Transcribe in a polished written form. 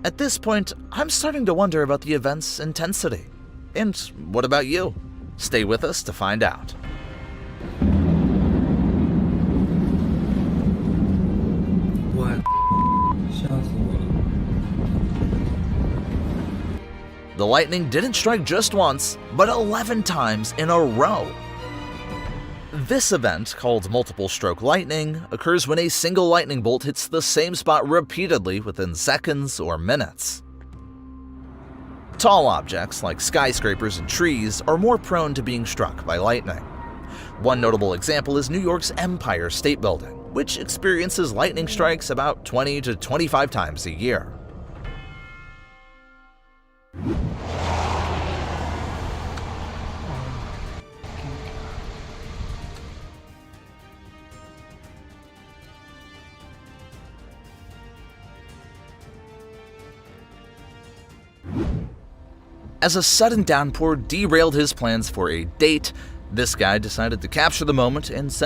At this point, I'm starting to wonder about the event's intensity. And what about you? Stay with us to find out. What? 吓死我了。 The lightning didn't strike just once, but 11 times in a row. This event, called multiple stroke lightning, occurs when a single lightning bolt hits the same spot repeatedly within seconds or minutes. Tall objects, like skyscrapers and trees, are more prone to being struck by lightning. One notable example is New York's Empire State Building, which experiences lightning strikes about 20 to 25 times a year. As a sudden downpour derailed his plans for a date, this guy decided to capture the moment and send